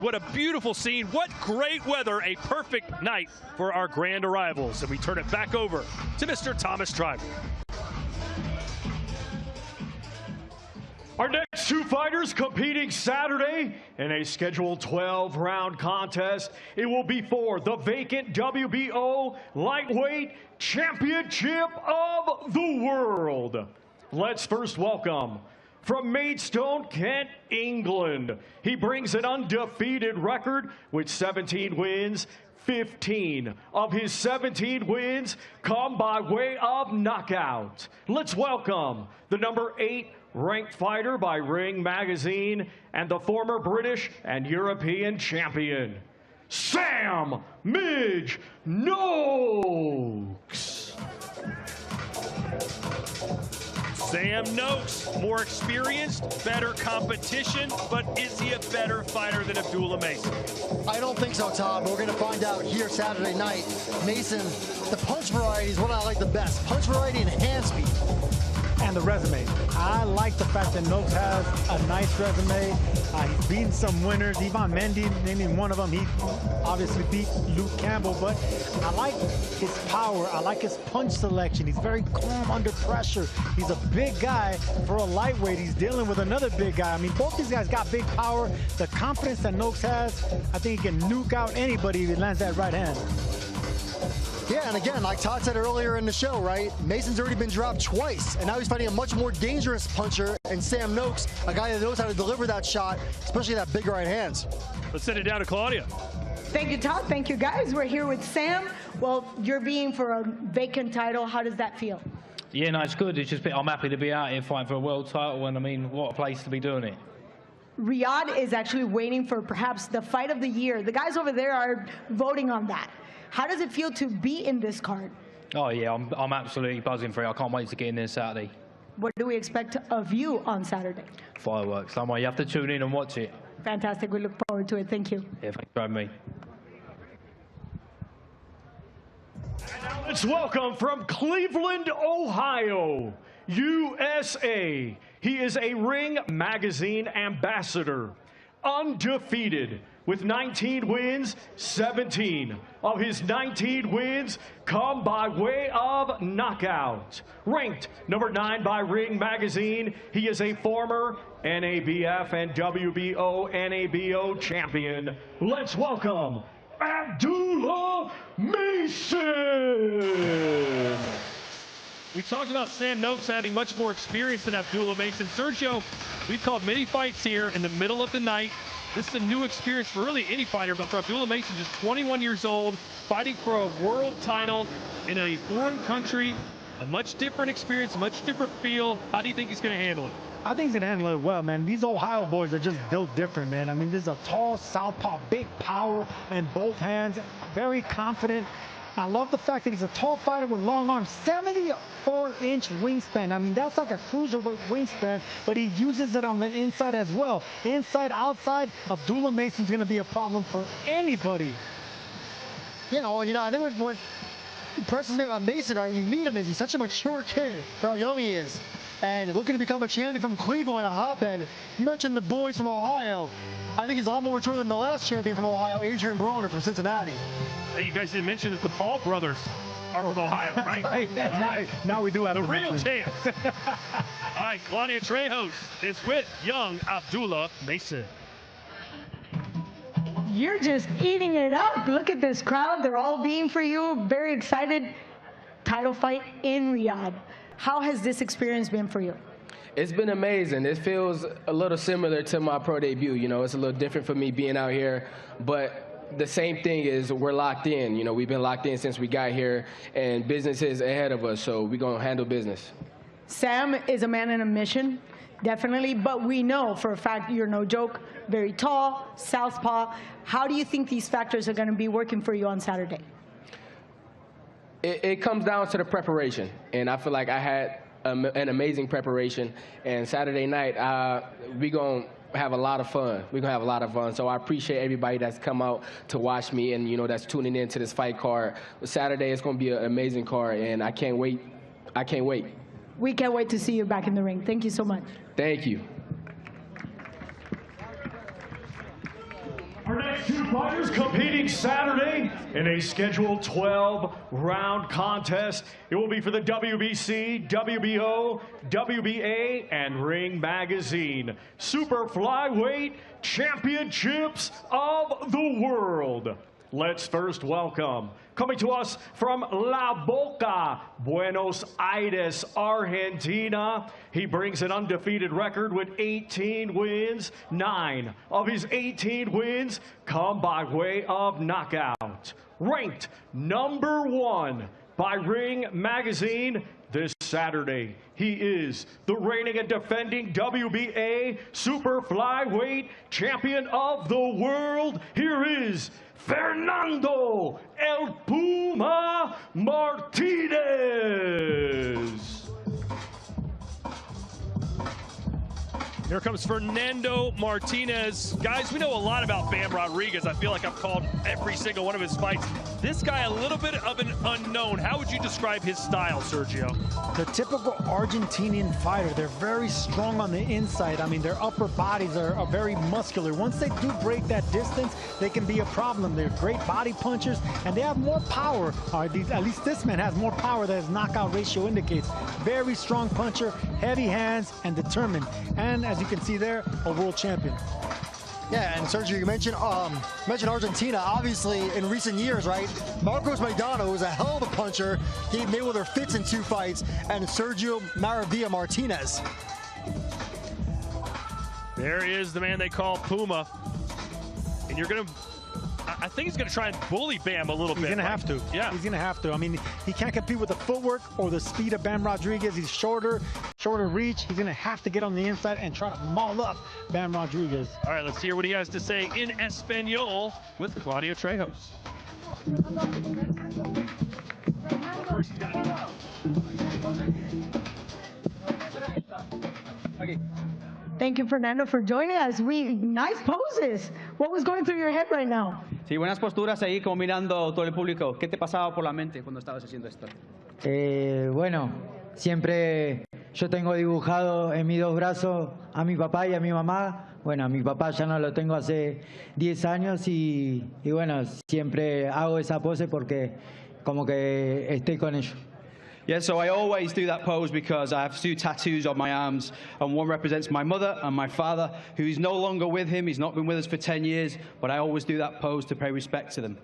What a beautiful scene. What great weather. A perfect night for our grand arrivals. And we turn it back over to Mr. Thomas Driver. Our next two fighters competing Saturday in a scheduled 12-round contest. It will be for the vacant WBO Lightweight Championship of the World. Let's first welcome from Maidstone, Kent, England. He brings an undefeated record with 17 wins. 15 of his 17 wins come by way of knockout. Let's welcome the number 8 ranked fighter by Ring Magazine and the former British and European champion, Sam Midge Noakes. Sam Noakes, more experienced, better competition, but is he a better fighter than Abdullah Mason? I don't think so, Todd, but we're going to find out here Saturday night. Mason, the punch variety is what I like the best. Punch variety and hand speed. And the resume. I like the fact that Noakes has a nice resume. He's beaten some winners. Ivan Mendy, naming one of them. He obviously beat Luke Campbell, but I like his power. I like his punch selection. He's very calm under pressure. He's a big guy for a lightweight. He's dealing with another big guy. I mean, both these guys got big power. The confidence that Noakes has, I think he can nuke out anybody if he lands that right hand. Yeah, and again, like Todd said earlier in the show, right? Mason's already been dropped twice, and now he's fighting a much more dangerous puncher, and Sam Noakes, a guy that knows how to deliver that shot, especially that big right hand. Let's send it down to Claudia. Thank you, Todd. Thank you, guys. We're here with Sam. Well, you're being for a vacant title. How does that feel? Yeah, no, it's good. It's just I'm happy to be out here fighting for a world title, and I mean, what a place to be doing it. Riyadh is actually waiting for perhaps the fight of the year. The guys over there are voting on that. How does it feel to be in this card? Oh, yeah, I'm absolutely buzzing for it. I can't wait to get in there Saturday. What do we expect of you on Saturday? Fireworks. Don't worry, you have to tune in and watch it. Fantastic. We look forward to it. Thank you. Yeah, thanks for having me. Let's welcome from Cleveland, Ohio, USA. He is a Ring Magazine ambassador, undefeated with 19 wins. 17 of his 19 wins come by way of knockout. Ranked number 9 by Ring Magazine, he is a former NABF and WBO NABO champion. Let's welcome Abdullah Mason. We talked about Sam Noakes having much more experience than Abdullah Mason. Sergio, we've called many fights here in the middle of the night. This is a new experience for really any fighter, but for Abdullah Mason, just 21 years old, fighting for a world title in a foreign country, a much different experience, a much different feel. How do you think he's going to handle it? I think he's going to handle it well, man. These Ohio boys are just built different, man. I mean, this is a tall southpaw, big power in both hands, very confident. I love the fact that he's a tall fighter with long arms, 74-inch wingspan. I mean, that's like a cruiserweight wingspan, but he uses it on the inside as well. Inside, outside, Abdullah Mason's going to be a problem for anybody. You know, I think what impresses me about Mason, you meet him, is he's such a mature kid for how young he is. And looking to become a champion from Cleveland, a hotbed. You mentioned the boys from Ohio. I think he's a lot more mature than the last champion from Ohio, Adrian Broner from Cincinnati. Hey, you guys didn't mention that the Paul brothers are from Ohio, right? Now we do have the real champs. All right, Claudia Trejos is with young Abdullah Mason. You're just eating it up. Look at this crowd. They're all being for you. Very excited. Title fight in Riyadh. How has this experience been for you? It's been amazing. It feels a little similar to my pro debut. You know, it's a little different for me being out here, but the same thing is we're locked in. You know, we've been locked in since we got here, and business is ahead of us, so we're going to handle business. Sam is a man in a mission, definitely, but we know for a fact you're no joke, very tall, southpaw. How do you think these factors are going to be working for you on Saturday? It comes down to the preparation, and I feel like I had an amazing preparation, and Saturday night we're going to have a lot of fun. We're going to have a lot of fun, so I appreciate everybody that's come out to watch me and, you know, that's tuning in to this fight card. Saturday is going to be an amazing card, and I can't wait. I can't wait. We can't wait to see you back in the ring. Thank you so much. Thank you. Our next two fighters competing Saturday in a scheduled 12-round contest. It will be for the WBC, WBO, WBA, and Ring Magazine Super Flyweight Championships of the World. Let's first welcome, coming to us from La Boca, Buenos Aires, Argentina. He brings an undefeated record with 18 wins. 9 of his 18 wins come by way of knockout. Ranked #1 by Ring Magazine this Saturday, he is the reigning and defending WBA Super Flyweight Champion of the World. Here is Fernando El Puma Martinez. Here comes Fernando Martinez. Guys, we know a lot about Bam Rodriguez. I feel like I've called every single one of his fights. This guy, a little bit of an unknown. How would you describe his style, Sergio? The typical Argentinian fighter. They're very strong on the inside. I mean, their upper bodies are very muscular. Once they do break that distance, they can be a problem. They're great body punchers, and they have more power. At least this man has more power than his knockout ratio indicates. Very strong puncher, heavy hands, and determined. And as you can see there, a world champion. Yeah, and Sergio, you mentioned Argentina. Obviously, in recent years, right? Marcos Maidana was a hell of a puncher. He Mayweather fits in 2 fights, and Sergio Maravilla Martinez. There is the man they call Puma. And you're going to, I think he's going to try and bully Bam a little bit. He's going to have to. Yeah. He's going to have to. I mean, he can't compete with the footwork or the speed of Bam Rodriguez. He's shorter reach. He's going to have to get on the inside and try to maul up Bam Rodriguez. All right, let's hear what he has to say in Espanol with Claudio Trejos. Thank you, Fernando, for joining us. Nice poses. What was going through your head right now? Sí, buenas posturas ahí, como mirando todo el público. ¿Qué te pasaba por la mente cuando estabas haciendo esto? Bueno, siempre yo tengo dibujado en mis 2 brazos a mi papá y a mi mamá. Bueno, a mi papá ya no lo tengo hace 10 años y bueno, siempre hago esa pose porque como que estoy con ellos. Yeah, so I always do that pose because I have 2 tattoos on my arms, and one represents my mother and my father, who is no longer with him. He's not been with us for 10 years, but I always do that pose to pay respect to them.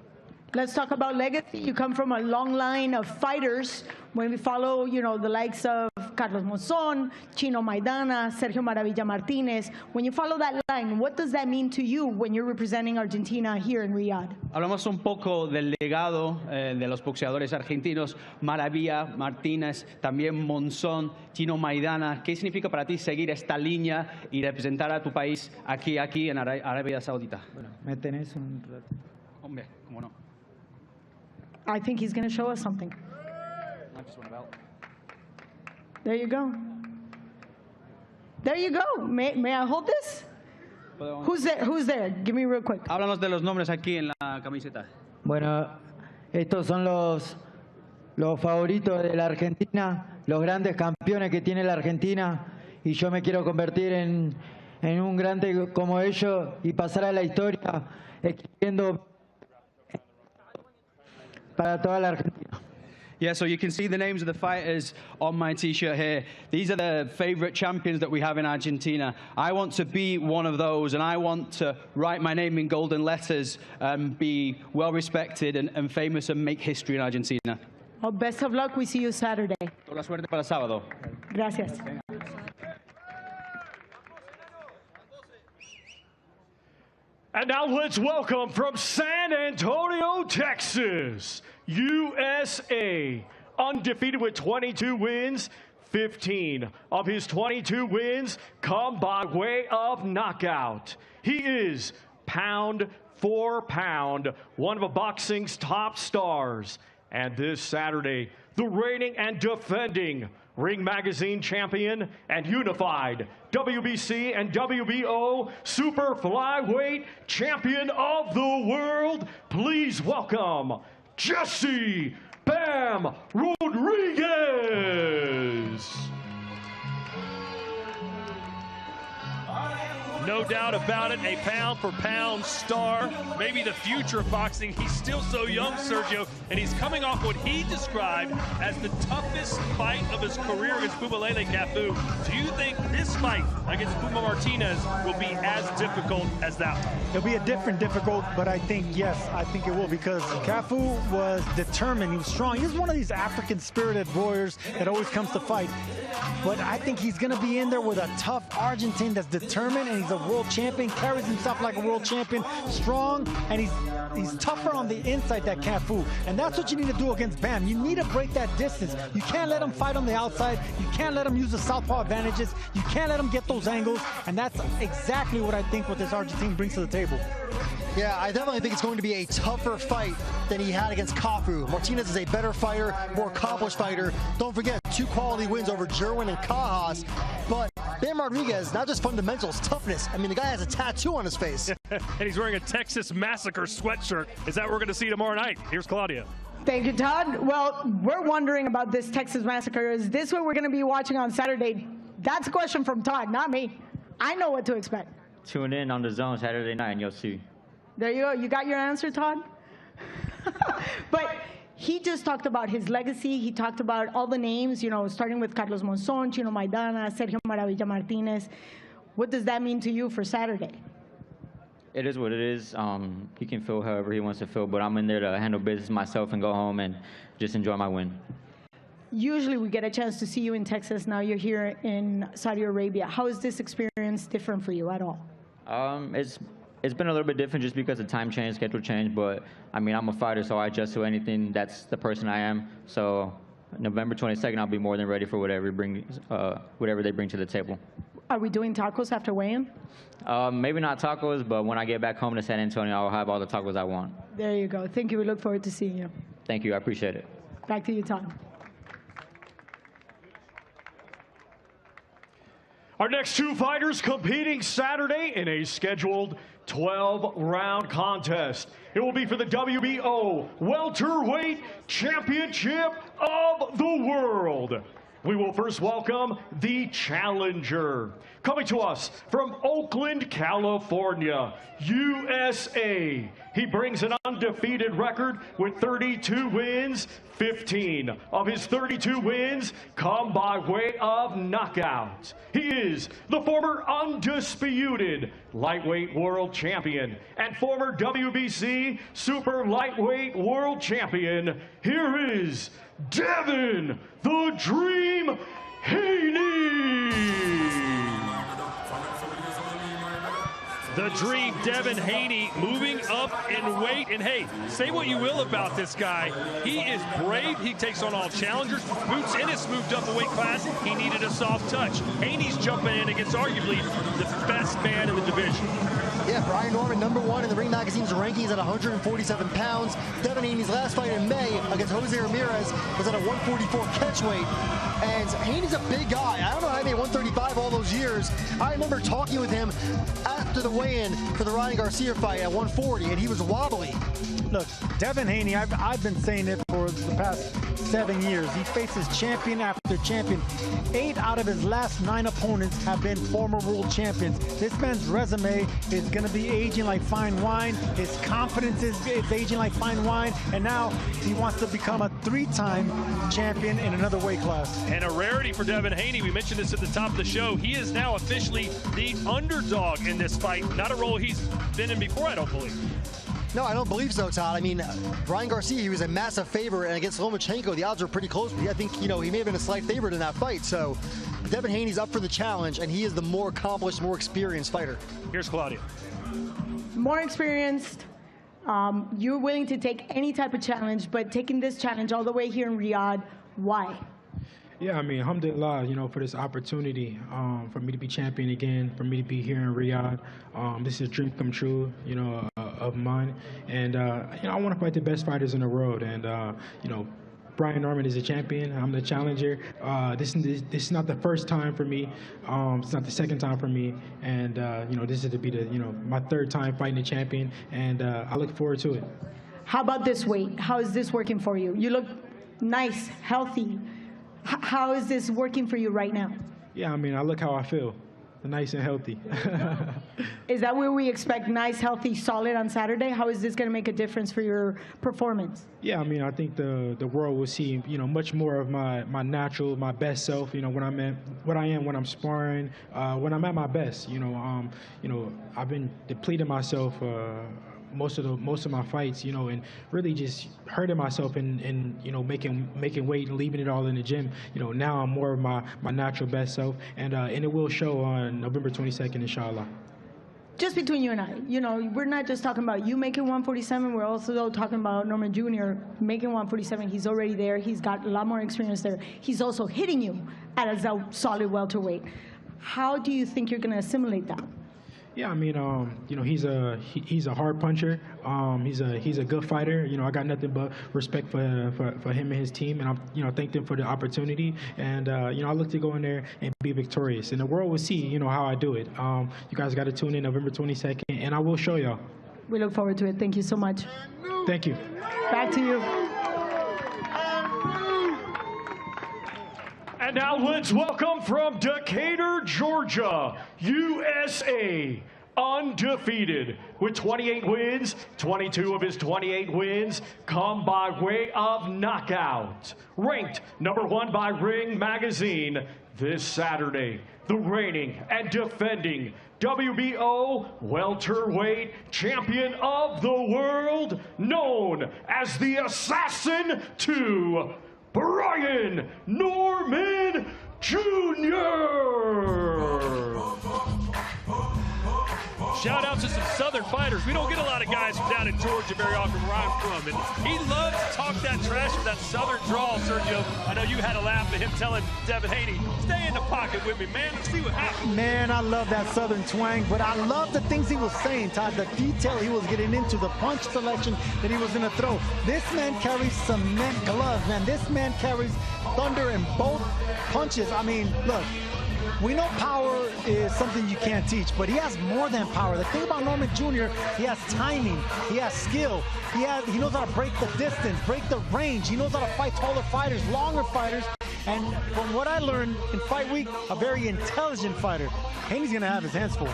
Let's talk about legacy. You come from a long line of fighters. When we follow, you know, the likes of Carlos Monzón, Chino Maidana, Sergio Maravilla Martinez. When you follow that line, what does that mean to you when you're representing Argentina here in Riyadh? Hablamos un poco del legado de los boxeadores argentinos, Maravilla, Martínez, también Monzón, Chino Maidana. ¿Qué significa para ti seguir esta línea y representar a tu país aquí en Arabia Saudita? Bueno, me tenés un rato. Hombre, cómo no. I think he's going to show us something. I just want a belt. There you go. There you go. May I hold this? Who's there? Who's there? Give me real quick. Háblanos de los nombres aquí en la camiseta. Bueno, estos son los favoritos de la Argentina, los grandes campeones que tiene la Argentina, y yo me quiero convertir en un grande como ellos y pasar a la historia escribiendo para toda la Argentina. Yeah, so you can see the names of the fighters on my T-shirt here. These are the favorite champions that we have in Argentina. I want to be one of those, and I want to write my name in golden letters and be well respected and famous and make history in Argentina. Well, best of luck. We see you Saturday. Toda la suerte para el sábado. Gracias. And now let's welcome from San Antonio, Texas, USA, undefeated with 22 wins. 15 of his 22 wins come by way of knockout. He is pound for pound, one of boxing's top stars. And this Saturday, the reigning and defending Ring Magazine champion and unified WBC and WBO Super Flyweight Champion of the World. Please welcome Jesse Bam Rodriguez. No doubt about it, a pound-for-pound star, maybe the future of boxing. He's still so young, Sergio, and he's coming off what he described as the toughest fight of his career against Bubalele Cafu. Do you think this fight against Puma Martinez will be as difficult as that one? It'll be a difficult, but I think, yes, I think it will, because Cafu was determined. He was strong. He's one of these African-spirited warriors that always comes to fight. But I think he's going to be in there with a tough Argentine that's determined, and he's a world champion, carries himself like a world champion, strong, and he's tougher on the inside than Cafu. And that's what you need to do against Bam. You need to break that distance. You can't let him fight on the outside. You can't let him use the southpaw advantages. You can't let him get those angles. And that's exactly what I think what this Argentine brings to the table. Yeah, I definitely think it's going to be a tougher fight than he had against Cafu. Martinez is a better fighter, more accomplished fighter. Don't forget, 2 quality wins over Jerwin and Cajas. But Bam Rodriguez, not just fundamentals, toughness. I mean, the guy has a tattoo on his face. And he's wearing a Texas Massacre sweatshirt. Is that what we're going to see tomorrow night? Here's Claudia. Thank you, Todd. Well, we're wondering about this Texas Massacre. Is this what we're going to be watching on Saturday? That's a question from Todd, not me. I know what to expect. Tune in on the Zone Saturday night and you'll see. There you go. You got your answer, Todd? But he just talked about his legacy. He talked about all the names, you know, starting with Carlos Monzon, Chino Maidana, Sergio Maravilla Martinez. What does that mean to you for Saturday? It is what it is. He can feel however he wants to feel, but I'm in there to handle business myself and go home and just enjoy my win. Usually we get a chance to see you in Texas. Now you're here in Saudi Arabia. How is this experience different for you at all? It's been a little bit different just because of time change, schedule change, but I mean, I'm a fighter, so I adjust to anything. That's the person I am. So November 22nd, I'll be more than ready for whatever they bring to the table. Are we doing tacos after weigh-in? Maybe not tacos, but when I get back home to San Antonio, I'll have all the tacos I want. There you go. Thank you. We look forward to seeing you. Thank you. I appreciate it. Back to you, Todd. Our next 2 fighters competing Saturday in a scheduled 12-round contest. It will be for the WBO Welterweight Championship of the World. We will first welcome the challenger. Coming to us from Oakland, California, USA. He brings an undefeated record with 32 wins. 15 of his 32 wins come by way of knockout. He is the former undisputed lightweight world champion and former WBC super lightweight world champion. Here is Devin the Dream Haney. The Dream, Devin Haney, moving up in weight. And hey, say what you will about this guy. He is brave. He takes on all challengers. Boots Ennis moved up a weight class. He needed a soft touch. Haney's jumping in against arguably the best man in the division. Yeah, Brian Norman, #1 in the Ring Magazine's rankings at 147 pounds. Devin Haney's last fight in May against Jose Ramirez was at a 144 catch weight. And Haney's a big guy. I don't know how he made 135 all those years. I remember talking with him after the weigh-in for the Ryan Garcia fight at 140, and he was wobbly. Look, Devin Haney, I've been saying it for the past 7 years. He faces champion after champion. 8 out of his last 9 opponents have been former world champions. This man's resume is going to be aging like fine wine. His confidence is aging like fine wine. And now he wants to become a 3-time champion in another weight class. And a rarity for Devin Haney. We mentioned this at the top of the show. He is now officially the underdog in this fight. Not a role he's been in before, I don't believe. No, I don't believe so, Todd. I mean, Ryan Garcia, he was a massive favorite, and against Lomachenko, the odds were pretty close. But I think, you know, he may have been a slight favorite in that fight. So Devin Haney's up for the challenge, and he is the more accomplished, more experienced fighter. Here's Claudia. More experienced. You're willing to take any type of challenge, but taking this challenge all the way here in Riyadh, why? Yeah, I mean, alhamdulillah, you know, for this opportunity, for me to be champion again, for me to be here in Riyadh. This is a dream come true, you know, of mine. And, you know, I want to fight the best fighters in the world. And, you know, Brian Norman is a champion. I'm the challenger. This is not the first time for me. It's not the second time for me. And, you know, this is to be the, you know, my 3rd time fighting the champion. And I look forward to it. How about this weight? How is this working for you? You look nice, healthy. How is this working for you right now? Yeah, I mean, I look how I feel. nice and healthy. Is that where we expect nice, healthy, solid on Saturday? How is this going to make a difference for your performance? Yeah, I mean, I think the world will see, much more of my natural, my best self. When I'm at what I am when I'm sparring, when I'm at my best. I've been depleting myself most of my fights, and really just hurting myself and making weight and leaving it all in the gym. Now I'm more of my natural best self, and it will show on November 22nd, inshallah. Just between you and I, we're not just talking about you making 147. We're also talking about Norman Jr. making 147. He's already there. He's got a lot more experience there. He's also hitting you at a solid welterweight. How do you think you're going to assimilate that? Yeah, I mean, he's a hard puncher. He's a good fighter. I got nothing but respect for him and his team, and I thank them for the opportunity. And I look to go in there and be victorious. And the world will see, how I do it. You guys got to tune in November 22nd, and I will show y'all. We look forward to it. Thank you so much. Thank you. Back to you. And now let's welcome from Decatur, Georgia, USA, undefeated with 28 wins. 22 of his 28 wins come by way of knockout. Ranked #1 by Ring Magazine this Saturday, the reigning and defending WBO welterweight champion of the world, known as the Assassin 2, Brian Norman Jr. Shout out to some Southern fighters. We don't get a lot of guys from down in Georgia very often where I'm from. And he loves to talk that trash with that Southern drawl, Sergio. I know you had a laugh at him telling Devin Haney, stay in the pocket with me, man. Let's see what happens. Man, I love that Southern twang, but I love the things he was saying, Todd, the detail he was getting into, the punch selection that he was going to throw. This man carries cement gloves, man. This man carries thunder in both punches. I mean, look. We know power is something you can't teach, but he has more than power. The thing about Norman Jr., he has timing, he has skill, he knows how to break the distance, break the range. He knows how to fight taller fighters, longer fighters, and from what I learned in Fight Week, a very intelligent fighter. Haney's gonna have his hands full.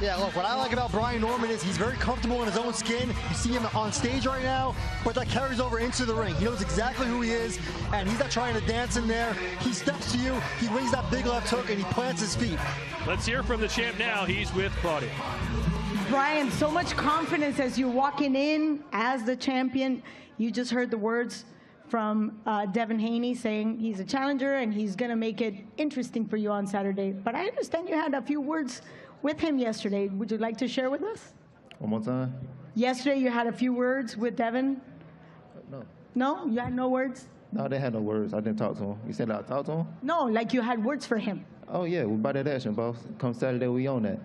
Yeah, look, what I like about Brian Norman is he's very comfortable in his own skin. You see him on stage right now, but that carries over into the ring. He knows exactly who he is, and he's not trying to dance in there. He steps to you, he wings that big left hook, and he plants his feet. Let's hear from the champ now. He's with Claudia. Brian, so much confidence as you're walking in as the champion. You just heard the words from Devin Haney saying he's a challenger and he's going to make it interesting for you on Saturday. But I understand you had a few words with him yesterday. Would you like to share with us? One more time? Yesterday you had a few words with Devin? No. No? You had no words? No, they had no words. I didn't talk to him. You said I talked to him? No, like you had words for him. Oh, yeah. We buy that action, boss. Come Saturday, we own that.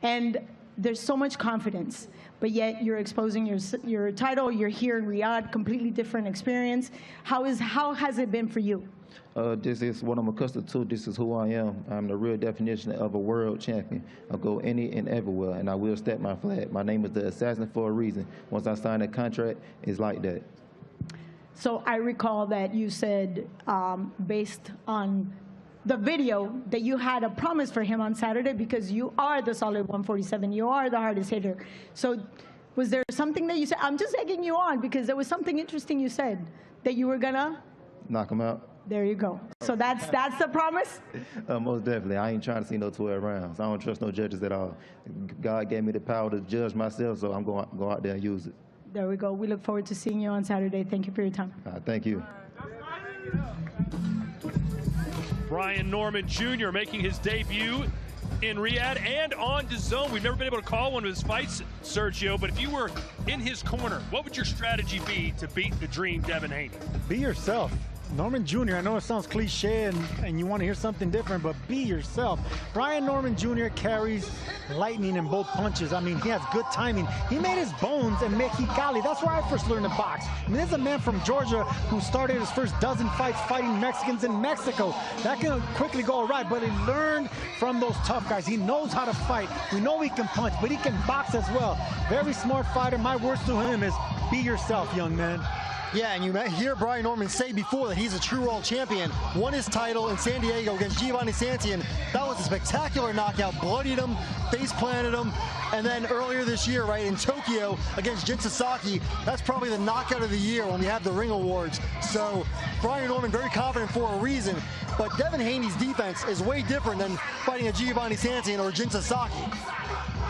And there's so much confidence, but yet you're exposing your title. You're here in Riyadh, completely different experience. How has it been for you? This is what I'm accustomed to. This is who I am. I'm the real definition of a world champion. I'll go any and everywhere, and I will step my flag. My name is the Assassin for a reason. Once I sign a contract, it's like that. So I recall that you said, based on the video, that you had a promise for him on Saturday because you are the solid 147. You are the hardest hitter. So was there something that you said? I'm just egging you on because there was something interesting you said that you were gonna knock him out. There you go. So that's the promise? Most definitely. I ain't trying to see no 12 rounds. I don't trust no judges at all. God gave me the power to judge myself, so I'm going to go out there and use it. There we go. We look forward to seeing you on Saturday. Thank you for your time. Thank you. Brian Norman Jr. making his debut in Riyadh and on DAZN. We've never been able to call one of his fights, Sergio, but if you were in his corner, what would your strategy be to beat the dream Devin Haney? Be yourself. Norman Jr., I know it sounds cliche and you want to hear something different, but be yourself. Brian Norman Jr. carries lightning in both punches. I mean, he has good timing. He made his bones in Mexicali. That's where I first learned to box. I mean, this is a man from Georgia who started his first dozen fights fighting Mexicans in Mexico. That can quickly go awry, but he learned from those tough guys. He knows how to fight. We know he can punch, but he can box as well. Very smart fighter. My words to him is, be yourself, young man. Yeah, and you hear Brian Norman say before that he's a true world champion. Won his title in San Diego against Giovanni Santian. That was a spectacular knockout. Bloodied him, face planted him. And then earlier this year, right, in Tokyo against Jin Sasaki, that's probably the knockout of the year when we have the Ring Awards. So Brian Norman very confident for a reason. But Devin Haney's defense is way different than fighting a Giovanni Santian or Jin Sasaki.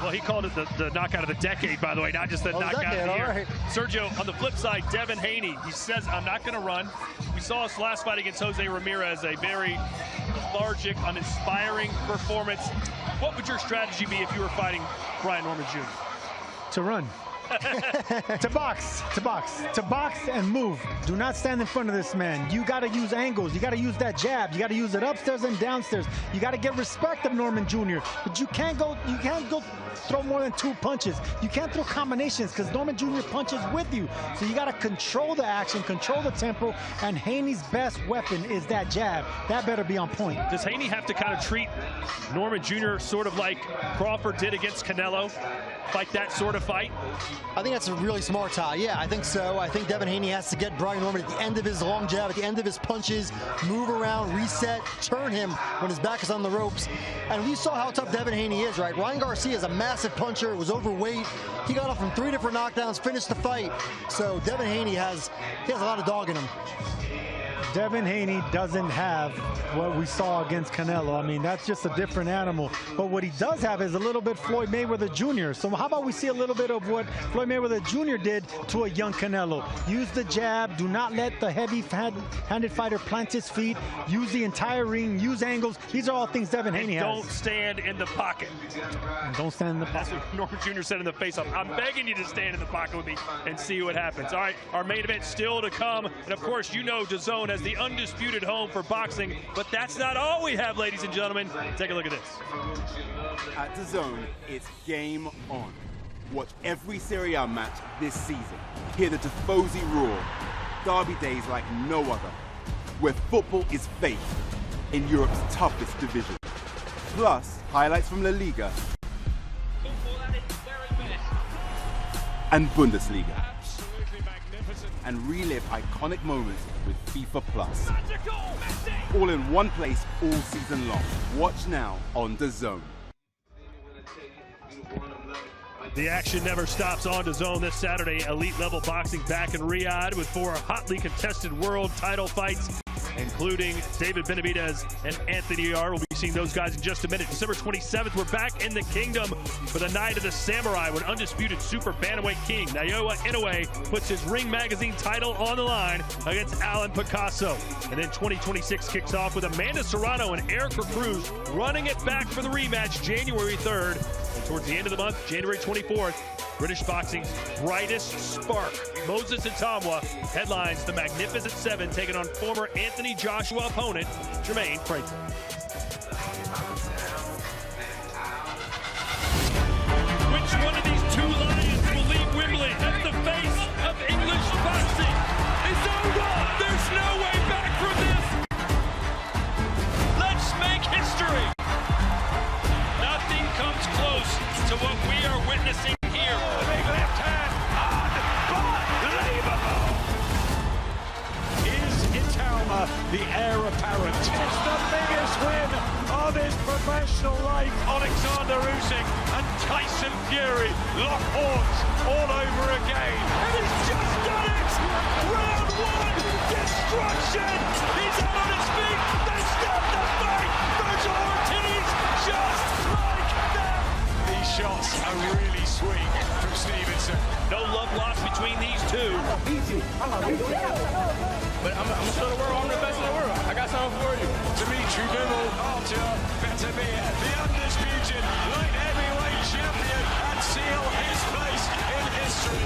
Well, he called it the knockout of the decade, by the way, not just the knockout of the year. Right. Sergio, on the flip side, Devin Haney, he says, I'm not going to run. We saw his last fight against Jose Ramirez, a very lethargic, uninspiring performance. What would your strategy be if you were fighting Brian Norman Jr.? To run. to box and move. Do not stand in front of this man. You got to use angles. You got to use that jab. You got to use it upstairs and downstairs. You got to get respect of Norman Jr. But you can't go throw more than 2 punches. You can't throw combinations because Norman Jr. punches with you. So you got to control the action, control the tempo, and Haney's best weapon is that jab. That better be on point. Does Haney have to kind of treat Norman Jr. sort of like Crawford did against Canelo? Fight that sort of fight? I think that's a really smart tie. Yeah, I think so. I think Devin Haney has to get Brian Norman at the end of his long jab, at the end of his punches, move around, reset, turn him when his back is on the ropes. And we saw how tough Devin Haney is, right? Ryan Garcia is a massive puncher, was overweight. He got off from 3 different knockdowns, finished the fight. So Devin Haney has a lot of dog in him. Devin Haney doesn't have what we saw against Canelo. I mean, that's just a different animal. But what he does have is a little bit Floyd Mayweather Jr. So how about we see a little bit of what Floyd Mayweather Jr. did to a young Canelo? Use the jab. Do not let the heavy-handed fighter plant his feet. Use the entire ring. Use angles. These are all things Devin Haney has. Don't stand in the pocket. Don't stand in the pocket. That's what Norman Jr. said in the face-off. I'm begging you to stand in the pocket with me and see what happens. All right, our main event still to come. And, of course, you know DAZN as the undisputed home for boxing. But that's not all we have, ladies and gentlemen. Take a look at this. At DAZN, it's game on. Watch every Serie A match this season. Hear the Tifosi roar. Derby days like no other. Where football is faith in Europe's toughest division. Plus, highlights from La Liga and Bundesliga. And relive iconic moments with FIFA Plus. All in one place all season long. Watch now on DAZN. The action never stops on DAZN this Saturday. Elite level boxing back in Riyadh with 4 hotly contested world title fights, including David Benavidez and Anthony Yarde. We'll be seeing those guys in just a minute. December 27th, we're back in the kingdom for the Night of the Samurai when undisputed super bantamweight king Naoya Inoue puts his Ring Magazine title on the line against Alan Picasso. And then 2026 kicks off with Amanda Serrano and Erica Cruz running it back for the rematch January 3rd. And towards the end of the month, January 24th, British boxing's brightest spark, Moses Itamwa, headlines the Magnificent Seven, taking on former Anthony Joshua opponent, Jermaine Franklin. Which one of these 2 lions will leave Wembley as the face of English boxing? It's over! There's no way back from this! Let's make history! Nothing comes close to what we are witnessing here. The big left hand, unbelievable! Is Itamwa the heir apparent? It's the biggest win of his professional life. Alexander Usyk and Tyson Fury lock horns all over again. And he's just done it! Round 1, destruction! He's out on his feet! They stopped the fight! Virgil Ortiz just like that! These shots are really sweet from Stevenson. No love lost between these two. Easy. But I'm gonna show the world I'm the best in the world. I got something for you. Dimitri Bivol, Artur Beterbiev, the undisputed light heavyweight champion, and seal his place in history.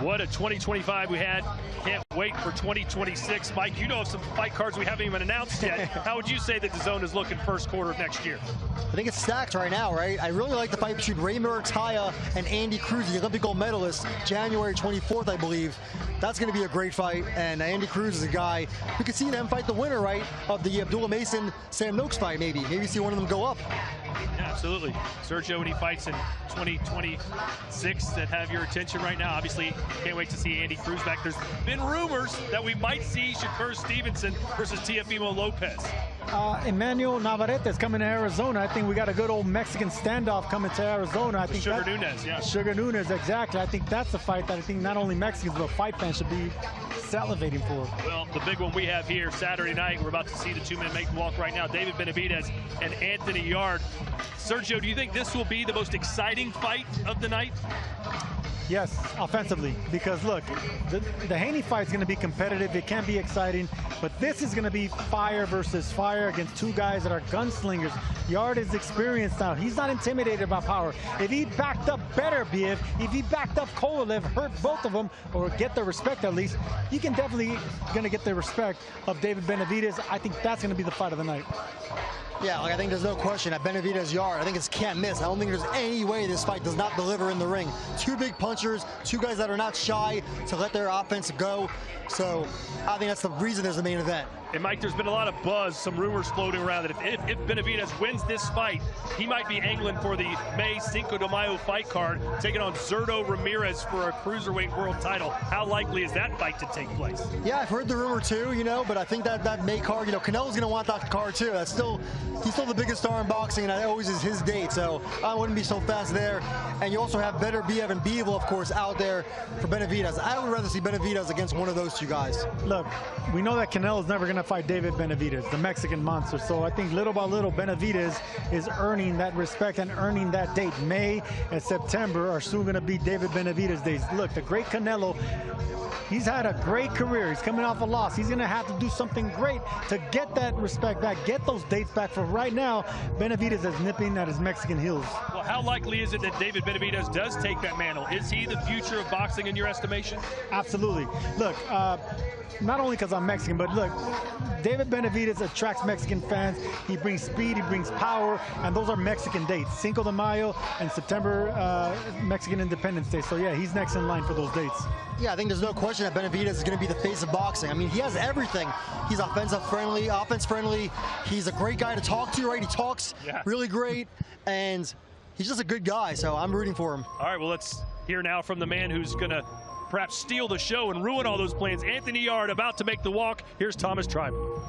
What a 2025 we had. Can't wait for 2026. Mike, you know of some fight cards we haven't even announced yet. How would you say that the zone is looking first quarter of next year? I think it's stacked right now, right? I really like the fight between Ray Murataya and Andy Cruz, the Olympic gold medalist, January 24th, I believe. That's going to be a great fight, and Andy Cruz is a guy we could see them fight the winner, right, of the Abdullah Mason-Sam Noakes fight, maybe see one of them go up. Yeah, absolutely. Sergio, when he fights in 2026 that have your attention right now, obviously can't wait to see Andy Cruz back. There's been rumors that we might see Shakur Stevenson versus Teofimo Lopez. Emmanuel Navarrete is coming to Arizona. I think we got a good old Mexican standoff coming to Arizona. I think Sugar Nunez, yeah. Sugar Nunez, exactly. I think that's a fight that I think not only Mexicans but fight fans should be salivating for. Well, the big one we have here Saturday night, we're about to see the two men make the walk right now, David Benavidez and Anthony Yarde. Sergio, do you think this will be the most exciting fight of the night? Yes, offensively, because look, the Haney fight's going to be competitive. It can be exciting, but this is going to be fire versus fire against two guys that are gunslingers. Yarde is experienced now. He's not intimidated by power. If he backed up Beterbiev, if he backed up Kovalev, hurt both of them, or get the respect at least, you can definitely going to get the respect of David Benavidez. I think that's going to be the fight of the night. Yeah, like I think there's no question that Benavidez Yarde, I think it's can't miss. I don't think there's any way this fight does not deliver in the ring. Two big punchers, two guys that are not shy to let their offense go. So I think that's the reason there's the main event. And Mike, there's been a lot of buzz, some rumors floating around that if Benavidez wins this fight, he might be angling for the May Cinco de Mayo fight card, taking on Zurdo Ramirez for a cruiserweight world title. How likely is that fight to take place? Yeah, I've heard the rumor too, but I think that May card, Canelo's going to want that card too. He's still the biggest star in boxing, and that always is his date, so I wouldn't be so fast there. And you also have Beterbiev and Bivol, of course, out there for Benavidez. I would rather see Benavidez against one of those two guys. Look, we know that Canelo's never going to fight David Benavidez, the Mexican monster. So I think little by little, Benavidez is earning that respect and earning that date. May and September are soon going to be David Benavidez days. Look, the great Canelo, he's had a great career. He's coming off a loss. He's going to have to do something great to get that respect back, get those dates back. For right now, Benavidez is nipping at his Mexican heels. Well, how likely is it that David Benavidez does take that mantle? Is he the future of boxing in your estimation? Absolutely. Look, not only because I'm Mexican, but look, David Benavidez attracts Mexican fans. He brings speed, he brings power, and those are Mexican dates. Cinco de Mayo and September, Mexican Independence Day. So yeah, he's next in line for those dates. Yeah, I think there's no question that Benavidez is going to be the face of boxing. I mean, he has everything. He's offense-friendly. He's a great guy to talk to, right? He talks really great, and he's just a good guy, so I'm rooting for him. All right, well, let's hear now from the man who's going to perhaps steal the show and ruin all those plans. Anthony Yarde about to make the walk. Here's Thomas Treiber.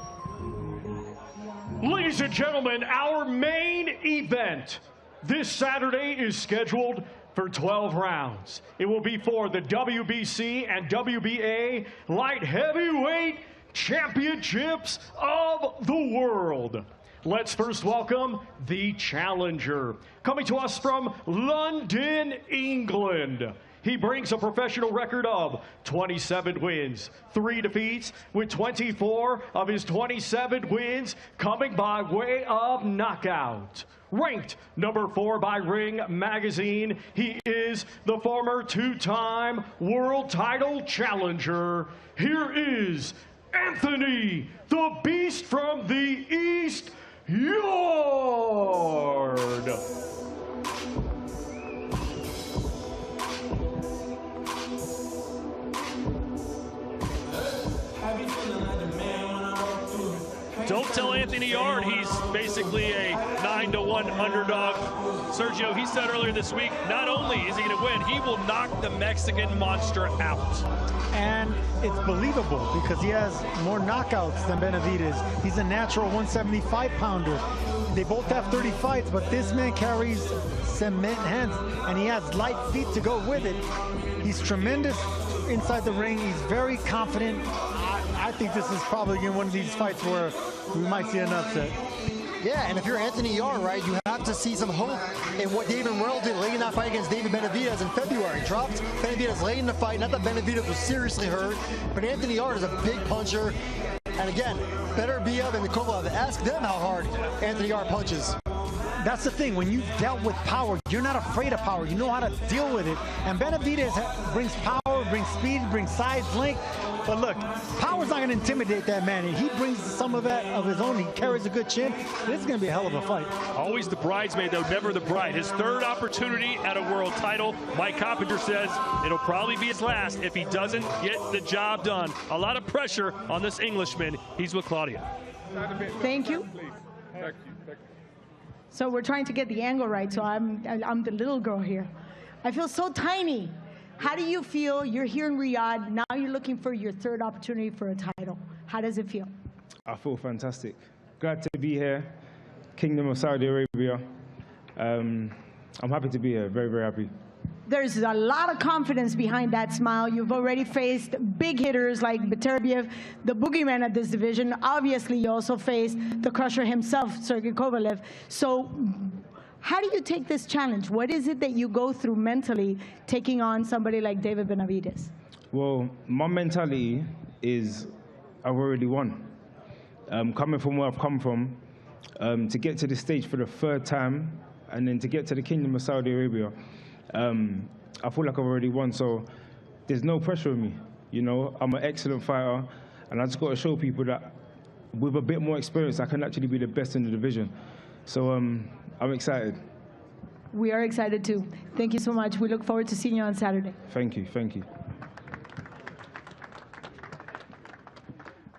Ladies and gentlemen, our main event this Saturday is scheduled for 12 rounds. It will be for the WBC and WBA light heavyweight championships of the world. Let's first welcome the challenger. Coming to us from London, England. He brings a professional record of 27 wins, 3 defeats, with 24 of his 27 wins coming by way of knockout. Ranked number 4 by Ring Magazine, he is the former 2-time world title challenger. Here is Anthony, the Beast from the East, Yarde. Don't tell Anthony Yarde he's basically a 9-1 underdog. Sergio, he said earlier this week, not only is he going to win, he will knock the Mexican monster out. And it's believable because he has more knockouts than Benavidez. He's a natural 175-pounder. They both have 30 fights, but this man carries cement hands, and he has light feet to go with it. He's tremendous inside the ring. He's very confident. I think this is probably one of these fights where we might see an upset. Yeah, and if you're Anthony Yarde, right, you have to see some hope in what David Morrell did late in that fight against David Benavidez in February. Dropped Benavidez late in the fight. Not that Benavidez was seriously hurt, but Anthony Yarde is a big puncher. And again, Beterbiev and Kovalev, ask them how hard Anthony Yarde punches. That's the thing. When you've dealt with power, you're not afraid of power. You know how to deal with it. And Benavidez brings power, brings speed, brings size, length. But look, power's not going to intimidate that man. And he brings some of that of his own. He carries a good chin. This is going to be a hell of a fight. Always the bridesmaid, though, never the bride. His third opportunity at a world title. Mike Coppinger says it'll probably be his last if he doesn't get the job done. A lot of pressure on this Englishman. He's with Claudia. Thank you. So we're trying to get the angle right, so I'm the little girl here. I feel so tiny. How do you feel? You're here in Riyadh. Now you're looking for your third opportunity for a title. How does it feel? I feel fantastic. Glad to be here. Kingdom of Saudi Arabia. I'm happy to be here. Very, very happy. There's a lot of confidence behind that smile. You've already faced big hitters like Beterbiev, the boogeyman at this division. Obviously, you also faced the crusher himself, Sergey Kovalev. So how do you take this challenge? What is it that you go through mentally taking on somebody like David Benavidez? Well, my mentality is I've already won. Coming from where I've come from, to get to this stage for the third time, and then to get to the Kingdom of Saudi Arabia, I feel like I've already won, so there's no pressure on me. You know, I'm an excellent fighter, and I just got to show people that with a bit more experience, I can actually be the best in the division. So I'm excited. We are excited too. Thank you so much. We look forward to seeing you on Saturday. Thank you. Thank you.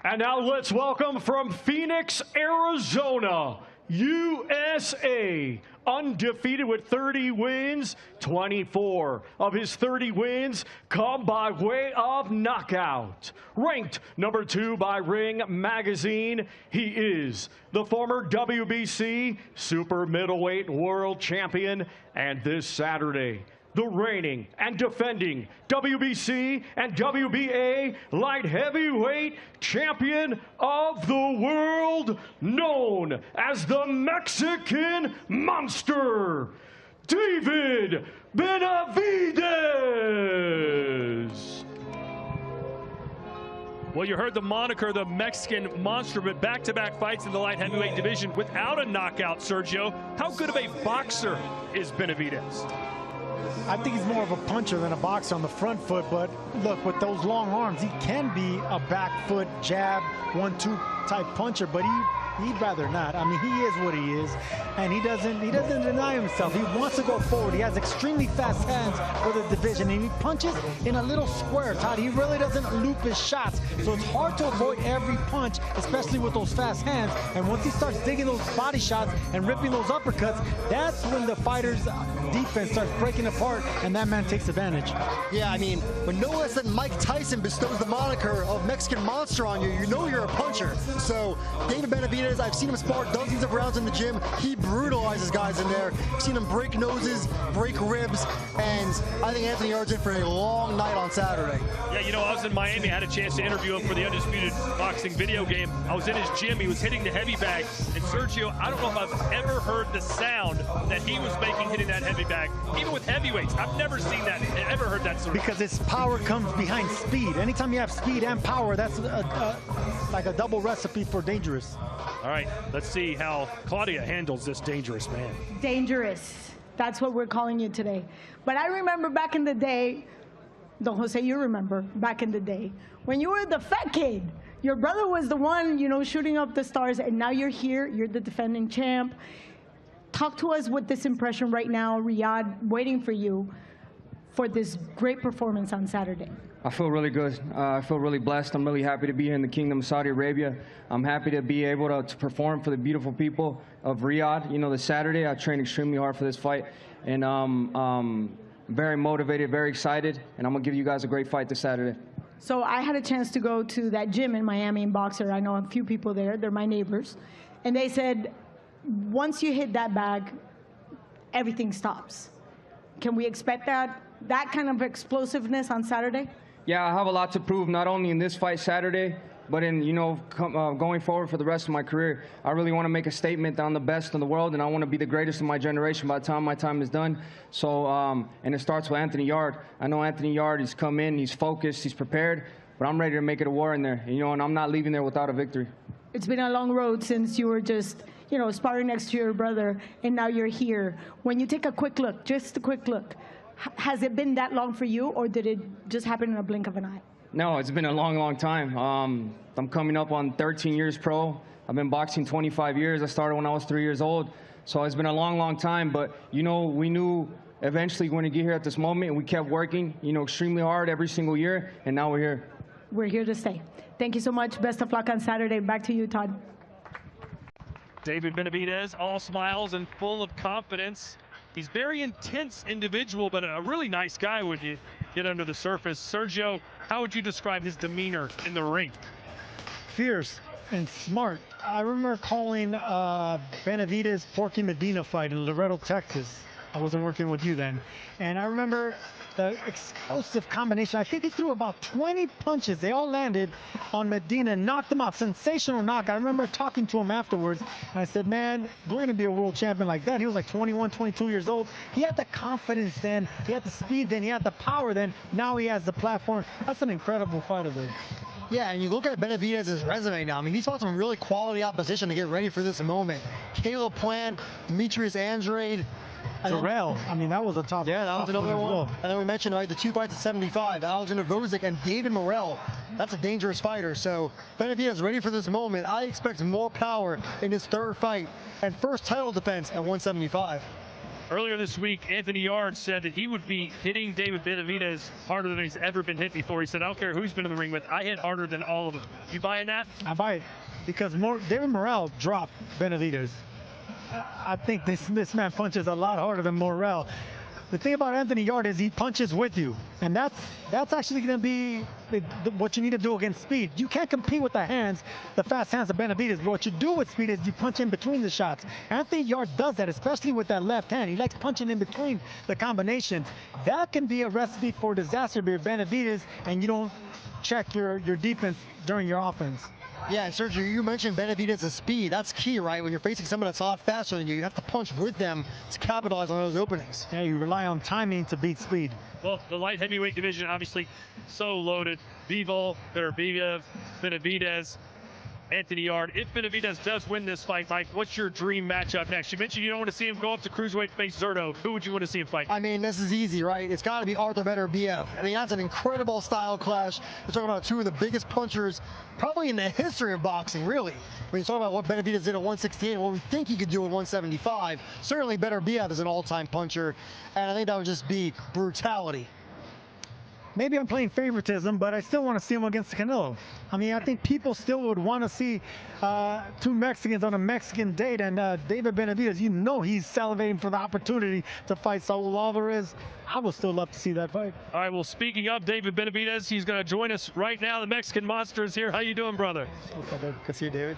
And now let's welcome from Phoenix, Arizona, USA, undefeated with 30 wins, 24 of his 30 wins come by way of knockout. Ranked number 2 by Ring Magazine, he is the former WBC super middleweight world champion, and this Saturday, the reigning and defending WBC and WBA light heavyweight champion of the world, known as the Mexican Monster, David Benavidez. Well, you heard the moniker, the Mexican Monster, but back-to-back fights in the light heavyweight division without a knockout, Sergio. How good of a boxer is Benavidez? I think he's more of a puncher than a boxer on the front foot, but look, with those long arms, he can be a back foot jab, 1-2 type puncher, but he'd rather not. I mean, he is what he is, and he doesn't deny himself. He wants to go forward. He has extremely fast hands for the division, and he punches in a little square, Todd. He really doesn't loop his shots, so it's hard to avoid every punch, especially with those fast hands. And once he starts digging those body shots and ripping those uppercuts, that's when the fighter's defense starts breaking apart, and that man takes advantage. Yeah, I mean, when no less than Mike Tyson bestows the moniker of Mexican Monster on you, you know you're a puncher. So David Benavidez, I've seen him spar dozens of rounds in the gym. He brutalizes guys in there. I've seen him break noses, break ribs, and I think Anthony Yarde's in for a long night on Saturday. Yeah, you know, I was in Miami. I had a chance to interview him for the Undisputed Boxing video game. I was in his gym. He was hitting the heavy bag. And Sergio, I don't know if I've ever heard the sound that he was making hitting that heavy bag. Even with heavyweights, I've never seen that, ever heard that sort of. Because his power comes behind speed. Anytime you have speed and power, that's like a double recipe for dangerous. All right, let's see how Claudia handles this dangerous man. Dangerous. That's what we're calling you today. But I remember back in the day, Don Jose, you remember back in the day, when you were the fat kid. Your brother was the one, you know, shooting up the stars, and now you're here, you're the defending champ. Talk to us with this impression right now, Riyadh, waiting for you for this great performance on Saturday. I feel really good. I feel really blessed. I'm really happy to be here in the Kingdom of Saudi Arabia. I'm happy to be able to perform for the beautiful people of Riyadh. You know, this Saturday, I trained extremely hard for this fight, and very motivated, very excited, and I'm going to give you guys a great fight this Saturday. So I had a chance to go to that gym in Miami in Boxer. I know a few people there. They're my neighbors. And they said, once you hit that bag, everything stops. Can we expect that kind of explosiveness on Saturday? Yeah, I have a lot to prove, not only in this fight Saturday, but in, you know, going forward for the rest of my career. I really want to make a statement that I'm the best in the world, and I want to be the greatest in my generation by the time my time is done. So, and it starts with Anthony Yarde. I know Anthony Yarde, he's come in, he's focused, he's prepared, but I'm ready to make it a war in there, you know, and I'm not leaving there without a victory. It's been a long road since you were just, you know, sparring next to your brother, and now you're here. When you take a quick look, just a quick look, has it been that long for you, or did it just happen in a blink of an eye? No, it's been a long, long time. I'm coming up on 13 years pro. I've been boxing 25 years. I started when I was 3 years old. So it's been a long, long time. But, you know, we knew eventually we're going to get here at this moment. And we kept working, you know, extremely hard every single year. And now we're here. We're here to stay. Thank you so much. Best of luck on Saturday. Back to you, Todd. David Benavidez, all smiles and full of confidence. He's a very intense individual, but a really nice guy when you get under the surface. Sergio, how would you describe his demeanor in the ring? Fierce and smart. I remember calling Benavidez Porky Medina fight in Laredo, Texas. I wasn't working with you then. And I remember the explosive combination. I think he threw about 20 punches. They all landed on Medina and knocked him out. Sensational knock. I remember talking to him afterwards. And I said, man, we're going to be a world champion like that. He was like 21, 22 years old. He had the confidence then. He had the speed then. He had the power then. Now he has the platform. That's an incredible fighter there. Yeah, and you look at Benavidez's resume now. I mean, he's fought some really quality opposition to get ready for this moment. Caleb Plant, Demetrius Andrade, Terrell. I mean, that was a top. Yeah, that was another one. Well. And then we mentioned, right, the 2 fights at 75, Alexander Vozick and David Morrell. That's a dangerous fighter. So Benavidez ready for this moment. I expect more power in his 3rd fight and first title defense at 175. Earlier this week, Anthony Yarde said that he would be hitting David Benavidez harder than he's ever been hit before. He said, I don't care who he's been in the ring with, I hit harder than all of them. You buying that? I buy it because David Morrell dropped Benavidez. I think this man punches a lot harder than Morrell. The thing about Anthony Yarde is he punches with you, and that's actually going to be what you need to do against speed. You can't compete with the hands, the fast hands of Benavidez, but what you do with speed is you punch in between the shots. Anthony Yarde does that, especially with that left hand. He likes punching in between the combinations. That can be a recipe for disaster with Benavidez, and you don't check your defense during your offense. Yeah, and Sergio, you mentioned Benavidez's speed. That's key, right? When you're facing someone that's a lot faster than you, you have to punch with them to capitalize on those openings. Yeah, you rely on timing to beat speed. Well, the light heavyweight division, obviously, so loaded. Bivol, Benavidez, Anthony Yarde. If Benavidez does win this fight, Mike, what's your dream matchup next? You mentioned you don't want to see him go up to cruiserweight, face Zurdo. Who would you want to see him fight? I mean, this is easy, right? It's got to be Arthur Beterbiev. I mean, that's an incredible style clash. You're talking about 2 of the biggest punchers probably in the history of boxing, really. When you talk about what Benavidez did at 168 and what we think he could do at 175, certainly Beterbiev is an all-time puncher, and I think that would just be brutality. Maybe I'm playing favoritism, but I still want to see him against Canelo. I mean, I think people still would want to see 2 Mexicans on a Mexican date, and David Benavidez, you know he's salivating for the opportunity to fight Saul Alvarez. I would still love to see that fight. All right, well, speaking of David Benavidez, he's going to join us right now. The Mexican Monster is here. How you doing, brother? Good to see you, David.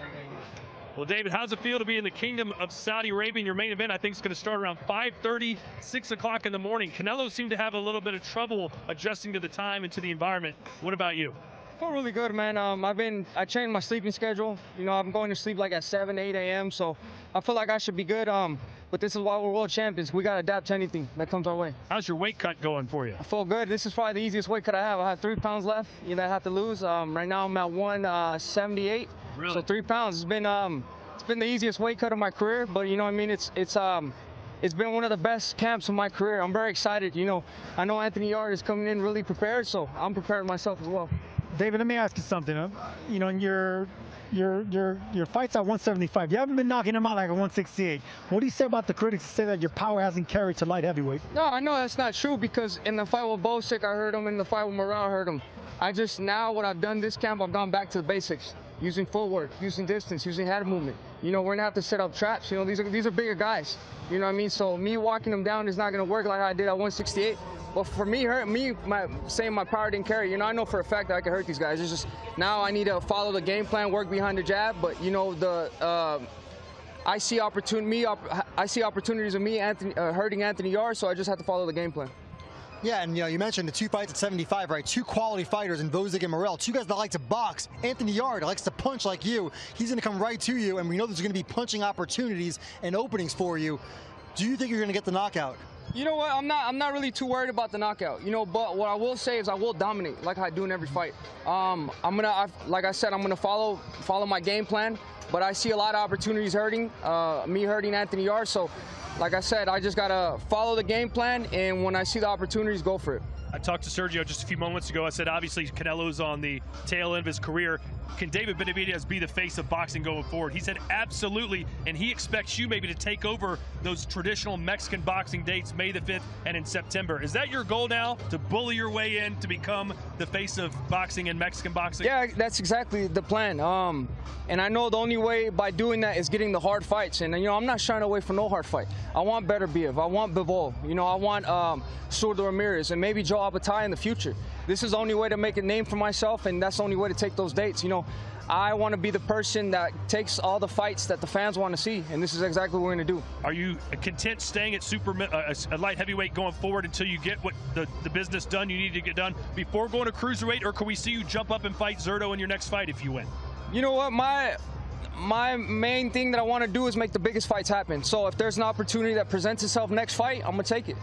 Well, David, how's it feel to be in the Kingdom of Saudi Arabia? Your main event, I think, is going to start around 5:30, 6 o'clock in the morning. Canelo seemed to have a little bit of trouble adjusting to the time and to the environment. What about you? I feel really good, man. I changed my sleeping schedule. You know, I'm going to sleep like at 7, 8 a.m., so I feel like I should be good. But this is why we're world champions. We got to adapt to anything that comes our way. How's your weight cut going for you? I feel good. This is probably the easiest weight cut I have. I have 3 pounds left, you know, I have to lose. Right now I'm at 178. Really? So 3 pounds. It's been the easiest weight cut of my career, but you know what I mean, it's been one of the best camps of my career. I'm very excited. You know, I know Anthony Yarde is coming in really prepared, so I'm preparing myself as well. David, let me ask you something. You know, in your fights at 175, you haven't been knocking him out like a 168. What do you say about the critics who say that your power hasn't carried to light heavyweight? No, I know that's not true, because in the fight with Vozick, I heard him. In the fight with Morrell, I heard him. Now what I've done this camp, I've gone back to the basics. Using footwork, using distance, using head movement. You know, we're gonna have to set up traps. You know, these are bigger guys. You know what I mean? So me walking them down is not gonna work like I did at 168. But for me, saying my power didn't carry, you know, I know for a fact that I can hurt these guys. It's just now I need to follow the game plan, work behind the jab. But you know, I see opportunities of me hurting Anthony Yarde, so I just have to follow the game plan. Yeah, and you know, you mentioned the 2 fights at 75, right? 2 quality fighters in Vozick and Morrell. 2 guys that like to box. Anthony Yarde likes to punch like you. He's going to come right to you, and we know there's going to be punching opportunities and openings for you. Do you think you're going to get the knockout? You know what? I'm not really too worried about the knockout. You know, but what I will say is I will dominate like I do in every fight. Like I said, I'm gonna follow my game plan. But I see a lot of opportunities hurting Anthony Yarde. So, like I said, I just gotta follow the game plan, and when I see the opportunities, go for it. I talked to Sergio just a few moments ago. I said, obviously, Canelo's on the tail end of his career. Can David Benavidez be the face of boxing going forward? He said, absolutely, and he expects you maybe to take over those traditional Mexican boxing dates, May the 5th and in September. Is that your goal now, to bully your way in to become the face of boxing and Mexican boxing? Yeah, that's exactly the plan. And I know the only way by doing that is getting the hard fights. And, you know, I'm not shying away from no hard fight. I want Beterbiev. I want Bivol. You know, I want Zurdo Ramirez and maybe Joe Abatai in the future. This is the only way to make a name for myself, and that's the only way to take those dates. You know, I want to be the person that takes all the fights that the fans want to see, and this is exactly what we're going to do. Are you content staying at a light heavyweight going forward until you get what the business done you need to get done before going to cruiserweight, or can we see you jump up and fight Zurdo in your next fight if you win? You know what, my main thing that I want to do is make the biggest fights happen. So if there's an opportunity that presents itself next fight, I'm going to take it.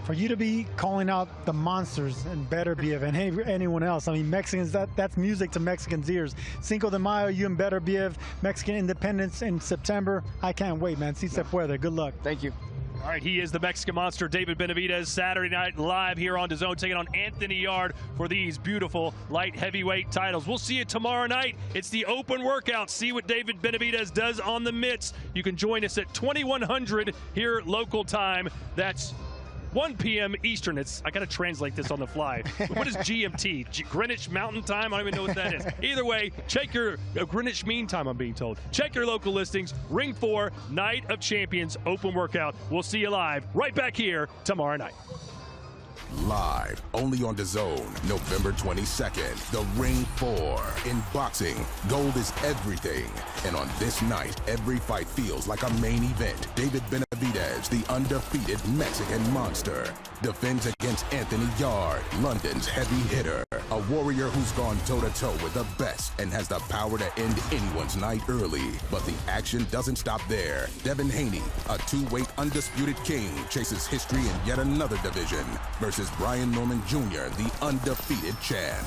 For you to be calling out the monsters and Beterbiev and anyone else, I mean, Mexicans, that's music to Mexicans' ears. Cinco de Mayo, you and Beterbiev, Mexican independence in September. I can't wait, man. Si se puede. Good luck. Thank you. All right, he is the Mexican monster, David Benavidez, Saturday night live here on DAZN, taking on Anthony Yarde for these beautiful light heavyweight titles. We'll see you tomorrow night. It's the open workout. See what David Benavidez does on the mitts. You can join us at 2100 here local time. That's 1 p.m. Eastern. I got to translate this on the fly. What is GMT? Greenwich Mountain Time? I don't even know what that is. Either way, check your Greenwich Mean Time, I'm being told. Check your local listings. Ring 4, Night of Champions, open workout. We'll see you live right back here tomorrow night. Live only on DAZN, November 22nd. The Ring 4. In boxing, gold is everything. And on this night, every fight feels like a main event. David Benavidez, the undefeated Mexican monster, defends against Anthony Yarde, London's heavy hitter. A warrior who's gone toe-to-toe with the best and has the power to end anyone's night early. But the action doesn't stop there. Devin Haney, a two-weight undisputed king, chases history in yet another division versus Brian Norman Jr., the undefeated champ.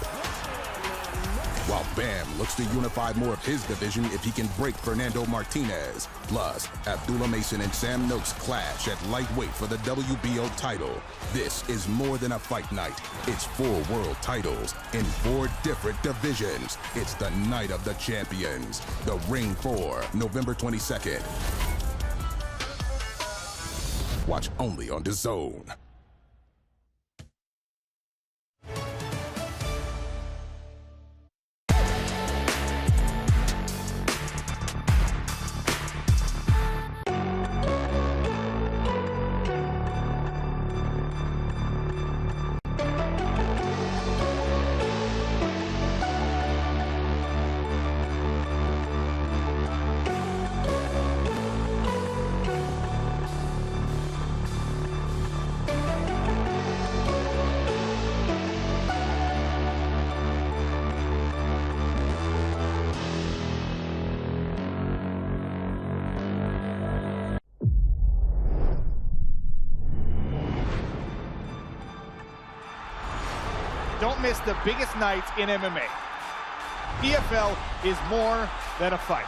While Bam looks to unify more of his division if he can break Fernando Martinez. Plus, Abdullah Mason and Sam Noakes clash at lightweight for the WBO title. This is more than a fight night. It's 4 world titles in 4 different divisions. It's the night of the champions. The Ring 4, November 22nd. Watch only on DAZN. Don't miss the biggest nights in MMA. PFL is more than a fight.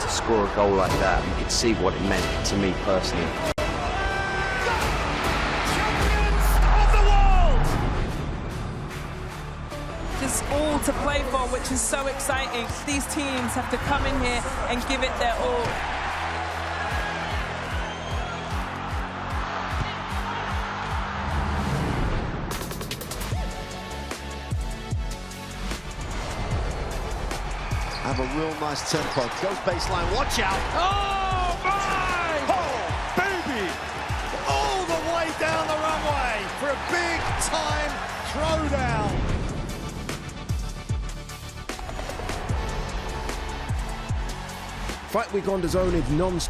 To score a goal like that, you could see what it meant to me personally. Just all to play for, which is so exciting. These teams have to come in here and give it their all. Have a real nice tempo. Goes baseline, watch out. Oh, my! Oh, baby! All the way down the runway for a big-time throwdown. Fight Week on DAZN is non-stop.